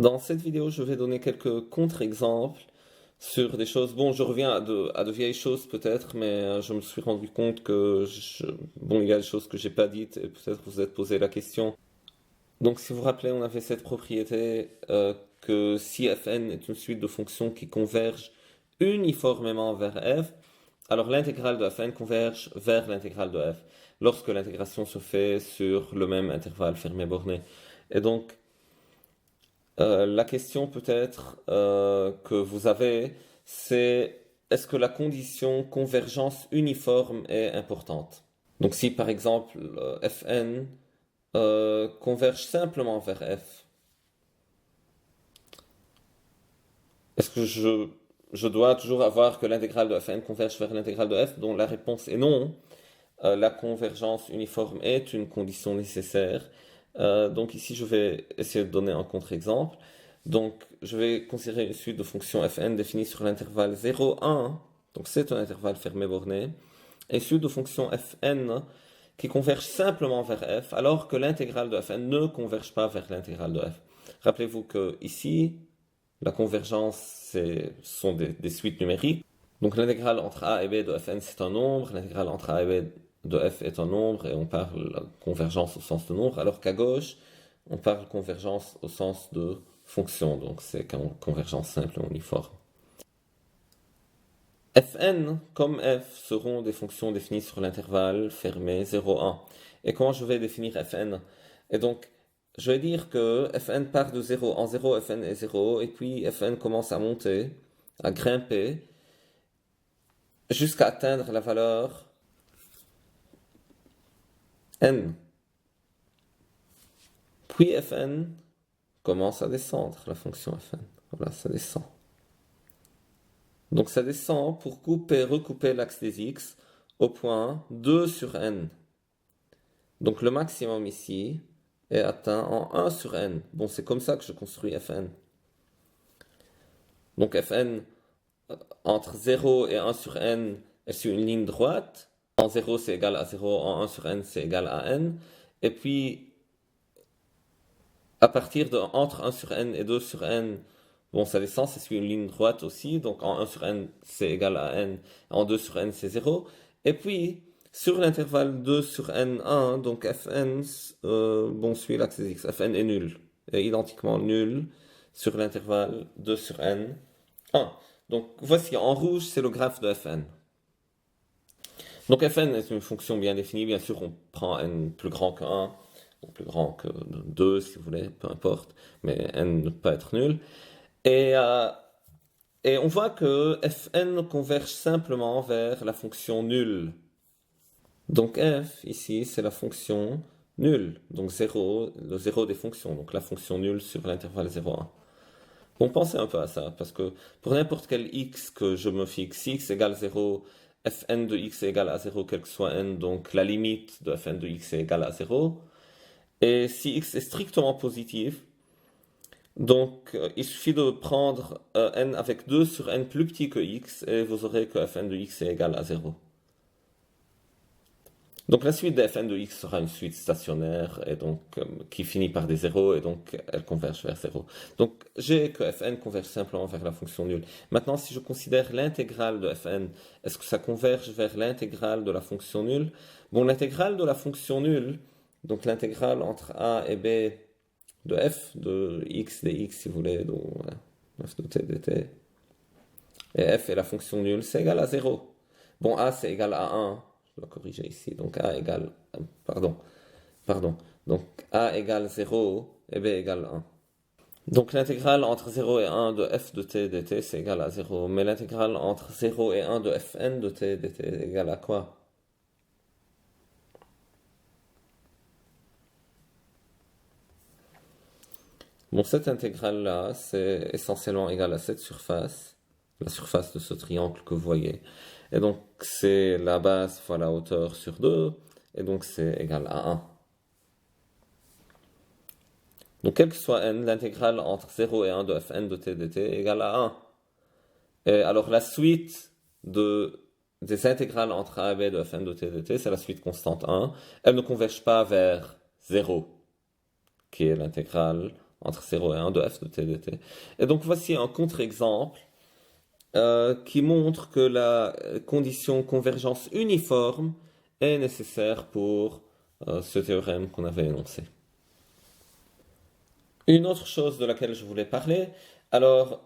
Dans cette vidéo, je vais donner quelques contre-exemples sur des choses. Bon, je reviens à de vieilles choses peut-être, mais je me suis rendu compte bon, il y a des choses que j'ai pas dites et peut-être vous êtes posé la question. Donc, si vous vous rappelez, on avait cette propriété que si fn est une suite de fonctions qui convergent uniformément vers f, alors l'intégrale de fn converge vers l'intégrale de f lorsque l'intégration se fait sur le même intervalle fermé borné. Et donc, la question peut-être que vous avez, c'est est-ce que la condition convergence uniforme est importante? Donc si par exemple Fn converge simplement vers f, est-ce que je dois toujours avoir que l'intégrale de Fn converge vers l'intégrale de f? Donc la réponse est non. La convergence uniforme est une condition nécessaire. Donc ici, je vais essayer de donner un contre-exemple. Donc, je vais considérer une suite de fonctions fn définies sur l'intervalle 0, 1. Donc, c'est un intervalle fermé borné. Et une suite de fonctions fn qui convergent simplement vers f, alors que l'intégrale de fn ne converge pas vers l'intégrale de f. Rappelez-vous que ici, la convergence, ce sont des suites numériques. Donc l'intégrale entre a et b de fn, c'est un nombre. L'intégrale entre a et b de f est un nombre et on parle de convergence au sens de nombre, alors qu'à gauche, on parle convergence au sens de fonction, donc c'est convergence simple et uniforme. Fn comme f seront des fonctions définies sur l'intervalle fermé 0, 1. Et comment je vais définir Fn? Et donc, je vais dire que Fn part de 0. En 0, Fn est 0, et puis Fn commence à monter, à grimper, jusqu'à atteindre la valeur n. Puis Fn commence à descendre, la fonction Fn. Voilà, ça descend. Donc ça descend pour recouper l'axe des x au point 2 sur n. Donc le maximum ici est atteint en 1 sur n. Bon, c'est comme ça que je construis Fn. Donc Fn entre 0 et 1 sur n est sur une ligne droite. En 0 c'est égal à 0, en 1 sur n c'est égal à n. Et puis à partir de entre 1 sur n et 2 sur n, bon, ça descend, c'est sur une ligne droite aussi, donc en 1 sur n, c'est égal à n, en 2 sur n, c'est 0. Et puis, sur l'intervalle 2 sur n, 1, donc fn, bon, suit l'axe x, fn est nul, est identiquement nul sur l'intervalle 2 sur n, 1. Donc, voici, en rouge, c'est le graphe de fn. Donc fn est une fonction bien définie, bien sûr, on prend n plus grand que 1, ou plus grand que 2 si vous voulez, peu importe, mais n ne peut pas être nul. Et, on voit que Fn converge simplement vers la fonction nulle. Donc f, ici, c'est la fonction nulle. Donc 0, le 0 des fonctions. Donc la fonction nulle sur l'intervalle 0, 1. Bon, pensez un peu à ça, parce que pour n'importe quel x que je me fixe, si x égale 0, Fn de x est égal à 0, quel que soit n, donc la limite de Fn de x est égale à 0. Et si x est strictement positif, donc il suffit de prendre n avec 2 sur n plus petit que x et vous aurez que fn de x est égal à 0. Donc la suite de fn de x sera une suite stationnaire et donc qui finit par des zéros et donc elle converge vers 0. Donc j'ai que fn converge simplement vers la fonction nulle. Maintenant si je considère l'intégrale de fn, est-ce que ça converge vers l'intégrale de la fonction nulle? Bon, l'intégrale de la fonction nulle, donc l'intégrale entre a et b de f de x dx si vous voulez, donc f de t dt, et f est la fonction nulle, c'est égal à 0. Bon, a c'est égal à 1, je dois corriger ici, donc a égale, pardon, donc a égale 0 et b égale 1. Donc l'intégrale entre 0 et 1 de f de t dt c'est égal à 0, mais l'intégrale entre 0 et 1 de fn de t dt est égal à quoi? Bon, cette intégrale-là, c'est essentiellement égal à cette surface, la surface de ce triangle que vous voyez. Et donc, c'est la base fois la hauteur sur 2, et donc c'est égal à 1. Donc, quel que soit n, l'intégrale entre 0 et 1 de fn de t dt est égale à 1. Et alors, la suite des intégrales entre a et b de fn de t dt, c'est la suite constante 1. Elle ne converge pas vers 0, qui est l'intégrale entre 0 et 1 de f de t dt. Et donc voici un contre-exemple qui montre que la condition convergence uniforme est nécessaire pour ce théorème qu'on avait énoncé. Une autre chose de laquelle je voulais parler, alors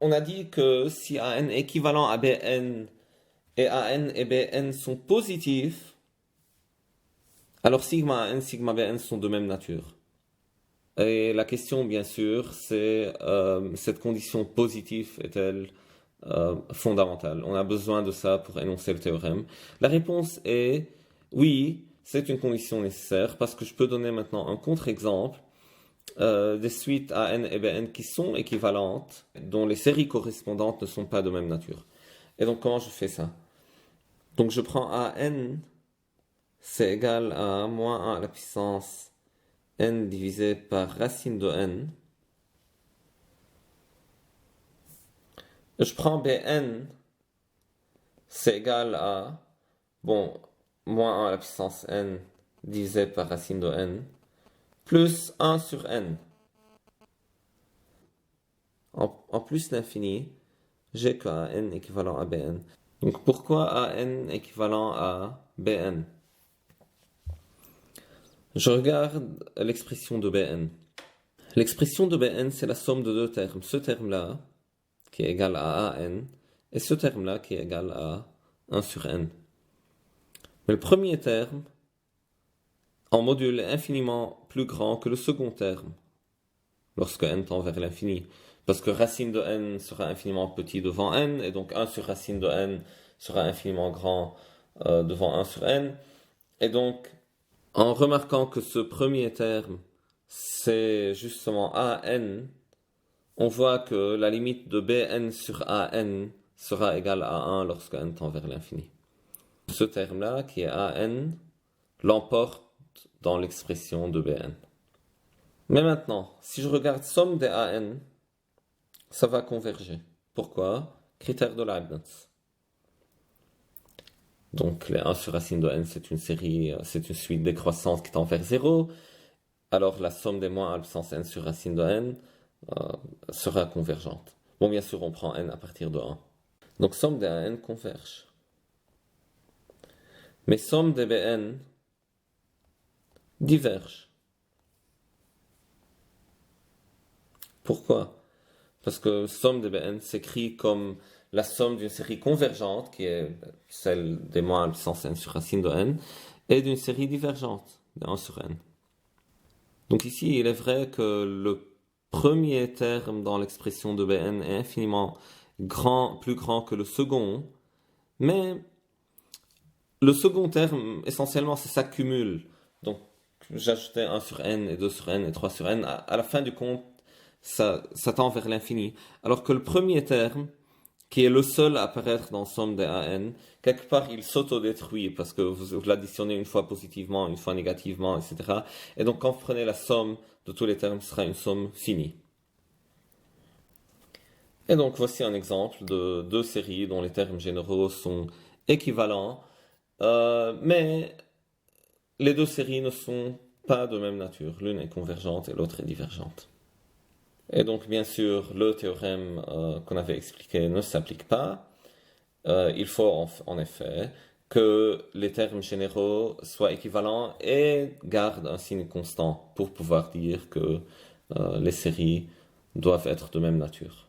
on a dit que si AN est équivalent à BN et AN et BN sont positifs, alors sigma AN, sigma BN sont de même nature. Et la question, bien sûr, c'est cette condition positive est-elle fondamentale? On a besoin de ça pour énoncer le théorème. La réponse est oui, c'est une condition nécessaire parce que je peux donner maintenant un contre-exemple des suites AN et BN qui sont équivalentes, dont les séries correspondantes ne sont pas de même nature. Et donc comment je fais ça? Donc je prends AN, c'est égal à moins 1 à la puissance n divisé par racine de n. Je prends Bn, c'est égal à, moins 1 à la puissance n divisé par racine de n, plus 1 sur n. En plus l'infini, j'ai que AN équivalent à Bn. Donc pourquoi AN équivalent à Bn? Je regarde l'expression de Bn. L'expression de Bn, c'est la somme de deux termes. Ce terme-là, qui est égal à AN, et ce terme-là, qui est égal à 1 sur n. Mais le premier terme, en module, est infiniment plus grand que le second terme, lorsque n tend vers l'infini. Parce que racine de n sera infiniment petit devant n, et donc 1 sur racine de n sera infiniment grand devant 1 sur n. Et donc, en remarquant que ce premier terme, c'est justement AN, on voit que la limite de Bn sur AN sera égale à 1 lorsque n tend vers l'infini. Ce terme-là, qui est AN, l'emporte dans l'expression de Bn. Mais maintenant, si je regarde somme des AN, ça va converger. Pourquoi? Critère de Leibniz. Donc les 1 sur racine de n, c'est une série, c'est une suite décroissante qui tend vers 0. Alors la somme des moins 1 à la puissance n sur racine de n sera convergente. Bon, bien sûr, on prend n à partir de 1. Donc somme des AN converge. Mais somme des Bn diverge. Pourquoi? Parce que somme des Bn s'écrit comme la somme d'une série convergente, qui est celle des moins 1 à la puissance n sur racine de n, et d'une série divergente, de 1 sur n. Donc ici, il est vrai que le premier terme dans l'expression de Bn est infiniment plus grand que le second, mais le second terme, essentiellement, ça s'accumule. Donc, j'ajoutais 1 sur n, et 2 sur n, et 3 sur n. À la fin du compte, ça tend vers l'infini. Alors que le premier terme, qui est le seul à apparaître dans somme des AN, quelque part, il s'autodétruit parce que vous l'additionnez une fois positivement, une fois négativement, etc. Et donc, quand vous prenez la somme de tous les termes, ce sera une somme finie. Et donc, voici un exemple de deux séries dont les termes généraux sont équivalents, mais les deux séries ne sont pas de même nature. L'une est convergente et l'autre est divergente. Et donc, bien sûr, le théorème qu'on avait expliqué ne s'applique pas. Il faut en effet que les termes généraux soient équivalents et gardent un signe constant pour pouvoir dire que les séries doivent être de même nature.